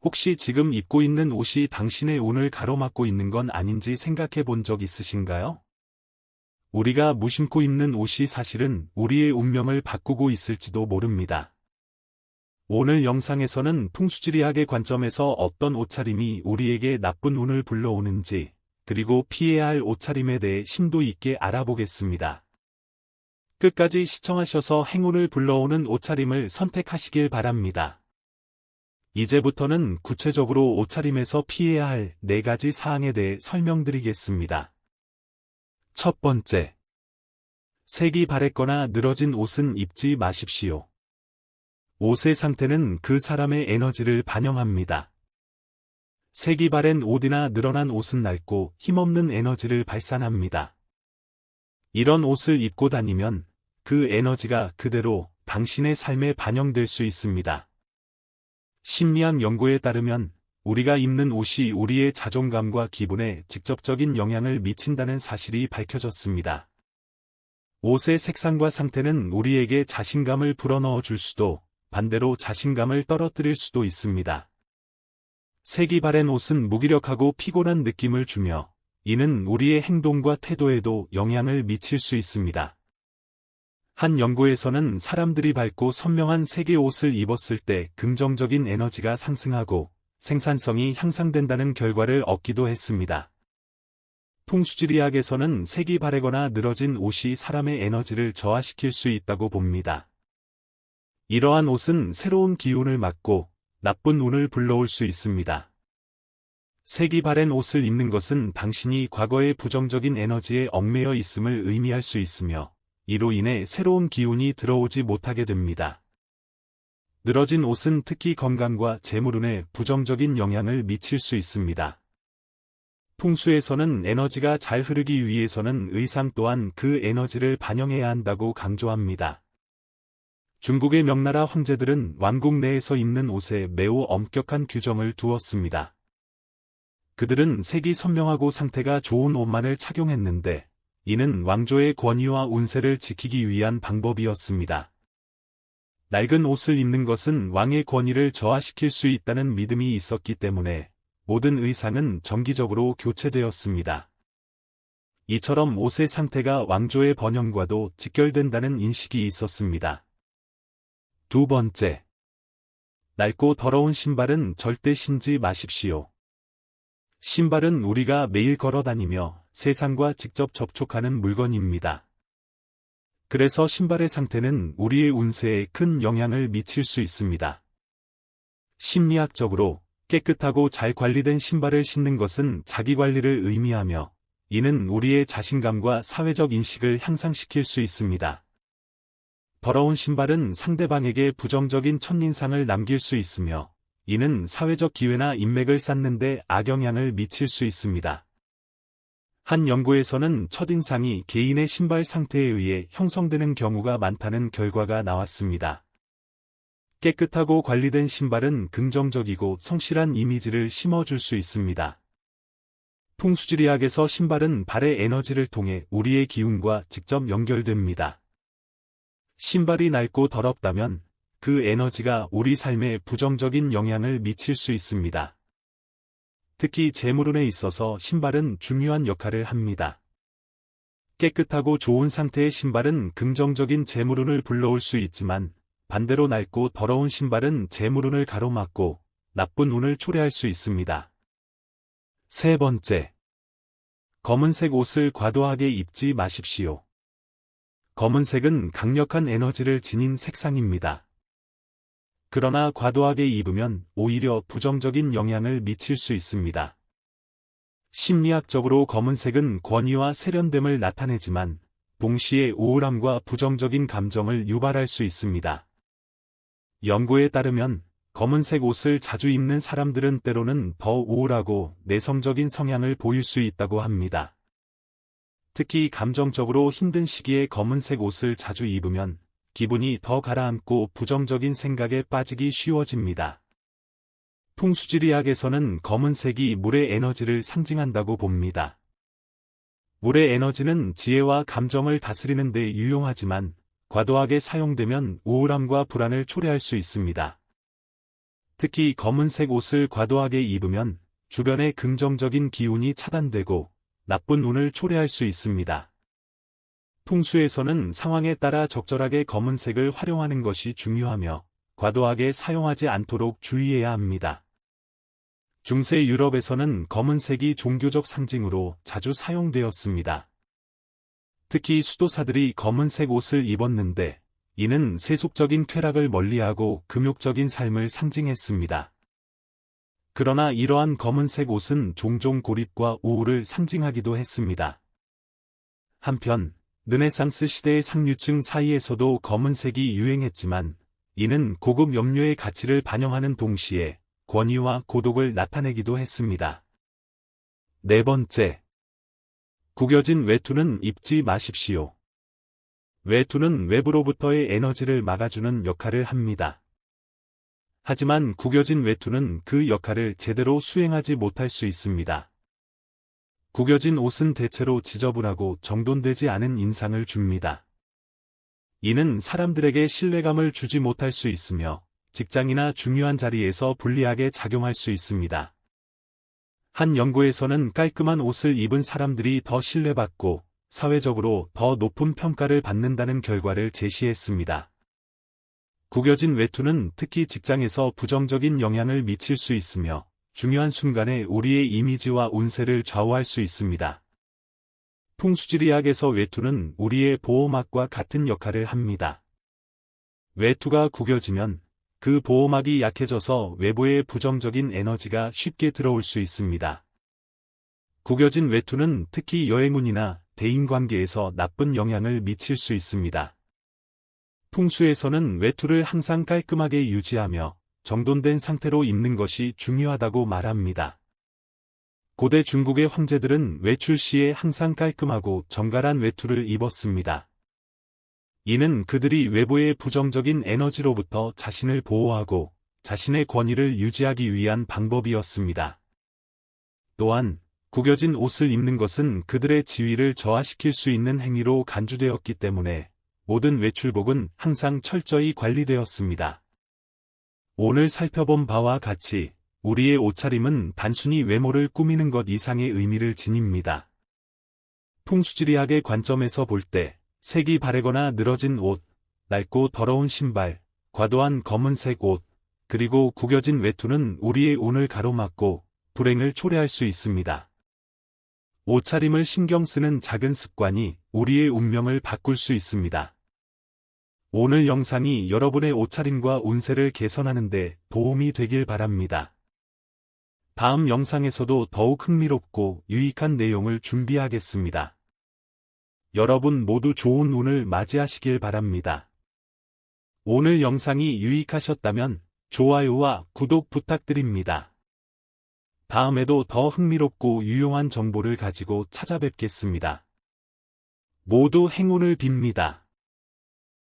혹시 지금 입고 있는 옷이 당신의 운을 가로막고 있는 건 아닌지 생각해 본 적 있으신가요? 우리가 무심코 입는 옷이 사실은 우리의 운명을 바꾸고 있을지도 모릅니다. 오늘 영상에서는 풍수지리학의 관점에서 어떤 옷차림이 우리에게 나쁜 운을 불러오는지, 그리고 피해야 할 옷차림에 대해 심도 있게 알아보겠습니다. 끝까지 시청하셔서 행운을 불러오는 옷차림을 선택하시길 바랍니다. 이제부터는 구체적으로 옷차림에서 피해야 할 4가지 사항에 대해 설명드리겠습니다. 첫 번째, 색이 바랬거나 늘어진 옷은 입지 마십시오. 옷의 상태는 그 사람의 에너지를 반영합니다. 색이 바랜 옷이나 늘어난 옷은 낡고 힘없는 에너지를 발산합니다. 이런 옷을 입고 다니면 그 에너지가 그대로 당신의 삶에 반영될 수 있습니다. 심리학 연구에 따르면 우리가 입는 옷이 우리의 자존감과 기분에 직접적인 영향을 미친다는 사실이 밝혀졌습니다. 옷의 색상과 상태는 우리에게 자신감을 불어넣어 줄 수도, 반대로 자신감을 떨어뜨릴 수도 있습니다. 색이 바랜 옷은 무기력하고 피곤한 느낌을 주며, 이는 우리의 행동과 태도에도 영향을 미칠 수 있습니다. 한 연구에서는 사람들이 밝고 선명한 색의 옷을 입었을 때 긍정적인 에너지가 상승하고 생산성이 향상된다는 결과를 얻기도 했습니다. 풍수지리학에서는 색이 바래거나 늘어진 옷이 사람의 에너지를 저하시킬 수 있다고 봅니다. 이러한 옷은 새로운 기운을 막고 나쁜 운을 불러올 수 있습니다. 색이 바랜 옷을 입는 것은 당신이 과거의 부정적인 에너지에 얽매여 있음을 의미할 수 있으며, 이로 인해 새로운 기운이 들어오지 못하게 됩니다. 늘어진 옷은 특히 건강과 재물운에 부정적인 영향을 미칠 수 있습니다. 풍수에서는 에너지가 잘 흐르기 위해서는 의상 또한 그 에너지를 반영해야 한다고 강조합니다. 중국의 명나라 황제들은 왕국 내에서 입는 옷에 매우 엄격한 규정을 두었습니다. 그들은 색이 선명하고 상태가 좋은 옷만을 착용했는데, 이는 왕조의 권위와 운세를 지키기 위한 방법이었습니다. 낡은 옷을 입는 것은 왕의 권위를 저하시킬 수 있다는 믿음이 있었기 때문에 모든 의상은 정기적으로 교체되었습니다. 이처럼 옷의 상태가 왕조의 번영과도 직결된다는 인식이 있었습니다. 두 번째, 낡고 더러운 신발은 절대 신지 마십시오. 신발은 우리가 매일 걸어 다니며 세상과 직접 접촉하는 물건입니다. 그래서 신발의 상태는 우리의 운세에 큰 영향을 미칠 수 있습니다. 심리학적으로 깨끗하고 잘 관리된 신발을 신는 것은 자기관리를 의미하며, 이는 우리의 자신감과 사회적 인식을 향상시킬 수 있습니다. 더러운 신발은 상대방에게 부정적인 첫인상을 남길 수 있으며, 이는 사회적 기회나 인맥을 쌓는 데 악영향을 미칠 수 있습니다. 한 연구에서는 첫인상이 개인의 신발 상태에 의해 형성되는 경우가 많다는 결과가 나왔습니다. 깨끗하고 관리된 신발은 긍정적이고 성실한 이미지를 심어줄 수 있습니다. 풍수지리학에서 신발은 발의 에너지를 통해 우리의 기운과 직접 연결됩니다. 신발이 낡고 더럽다면 그 에너지가 우리 삶에 부정적인 영향을 미칠 수 있습니다. 특히 재물운에 있어서 신발은 중요한 역할을 합니다. 깨끗하고 좋은 상태의 신발은 긍정적인 재물운을 불러올 수 있지만, 반대로 낡고 더러운 신발은 재물운을 가로막고 나쁜 운을 초래할 수 있습니다. 세 번째, 검은색 옷을 과도하게 입지 마십시오. 검은색은 강력한 에너지를 지닌 색상입니다. 그러나 과도하게 입으면 오히려 부정적인 영향을 미칠 수 있습니다. 심리학적으로 검은색은 권위와 세련됨을 나타내지만, 동시에 우울함과 부정적인 감정을 유발할 수 있습니다. 연구에 따르면 검은색 옷을 자주 입는 사람들은 때로는 더 우울하고 내성적인 성향을 보일 수 있다고 합니다. 특히 감정적으로 힘든 시기에 검은색 옷을 자주 입으면 기분이 더 가라앉고 부정적인 생각에 빠지기 쉬워집니다. 풍수지리학에서는 검은색이 물의 에너지를 상징한다고 봅니다. 물의 에너지는 지혜와 감정을 다스리는 데 유용하지만, 과도하게 사용되면 우울함과 불안을 초래할 수 있습니다. 특히 검은색 옷을 과도하게 입으면 주변의 긍정적인 기운이 차단되고 나쁜 운을 초래할 수 있습니다. 풍수에서는 상황에 따라 적절하게 검은색을 활용하는 것이 중요하며 과도하게 사용하지 않도록 주의해야 합니다. 중세 유럽에서는 검은색이 종교적 상징으로 자주 사용되었습니다. 특히 수도사들이 검은색 옷을 입었는데 이는 세속적인 쾌락을 멀리하고 금욕적인 삶을 상징했습니다. 그러나 이러한 검은색 옷은 종종 고립과 우울을 상징하기도 했습니다. 한편 르네상스 시대의 상류층 사이에서도 검은색이 유행했지만 이는 고급 염료의 가치를 반영하는 동시에 권위와 고독을 나타내기도 했습니다. 네 번째, 구겨진 외투는 입지 마십시오. 외투는 외부로부터의 에너지를 막아주는 역할을 합니다. 하지만 구겨진 외투는 그 역할을 제대로 수행하지 못할 수 있습니다. 구겨진 옷은 대체로 지저분하고 정돈되지 않은 인상을 줍니다. 이는 사람들에게 신뢰감을 주지 못할 수 있으며 직장이나 중요한 자리에서 불리하게 작용할 수 있습니다. 한 연구에서는 깔끔한 옷을 입은 사람들이 더 신뢰받고 사회적으로 더 높은 평가를 받는다는 결과를 제시했습니다. 구겨진 외투는 특히 직장에서 부정적인 영향을 미칠 수 있으며 중요한 순간에 우리의 이미지와 운세를 좌우할 수 있습니다. 풍수지리학에서 외투는 우리의 보호막과 같은 역할을 합니다. 외투가 구겨지면 그 보호막이 약해져서 외부의 부정적인 에너지가 쉽게 들어올 수 있습니다. 구겨진 외투는 특히 여행운이나 대인관계에서 나쁜 영향을 미칠 수 있습니다. 풍수에서는 외투를 항상 깔끔하게 유지하며 정돈된 상태로 입는 것이 중요하다고 말합니다. 고대 중국의 황제들은 외출 시에 항상 깔끔하고 정갈한 외투를 입었습니다. 이는 그들이 외부의 부정적인 에너지로부터 자신을 보호하고 자신의 권위를 유지하기 위한 방법이었습니다. 또한 구겨진 옷을 입는 것은 그들의 지위를 저하시킬 수 있는 행위로 간주되었기 때문에 모든 외출복은 항상 철저히 관리되었습니다. 오늘 살펴본 바와 같이 우리의 옷차림은 단순히 외모를 꾸미는 것 이상의 의미를 지닙니다. 풍수지리학의 관점에서 볼 때 색이 바래거나 늘어진 옷, 낡고 더러운 신발, 과도한 검은색 옷, 그리고 구겨진 외투는 우리의 운을 가로막고 불행을 초래할 수 있습니다. 옷차림을 신경 쓰는 작은 습관이 우리의 운명을 바꿀 수 있습니다. 오늘 영상이 여러분의 옷차림과 운세를 개선하는 데 도움이 되길 바랍니다. 다음 영상에서도 더욱 흥미롭고 유익한 내용을 준비하겠습니다. 여러분 모두 좋은 운을 맞이하시길 바랍니다. 오늘 영상이 유익하셨다면 좋아요와 구독 부탁드립니다. 다음에도 더 흥미롭고 유용한 정보를 가지고 찾아뵙겠습니다. 모두 행운을 빕니다.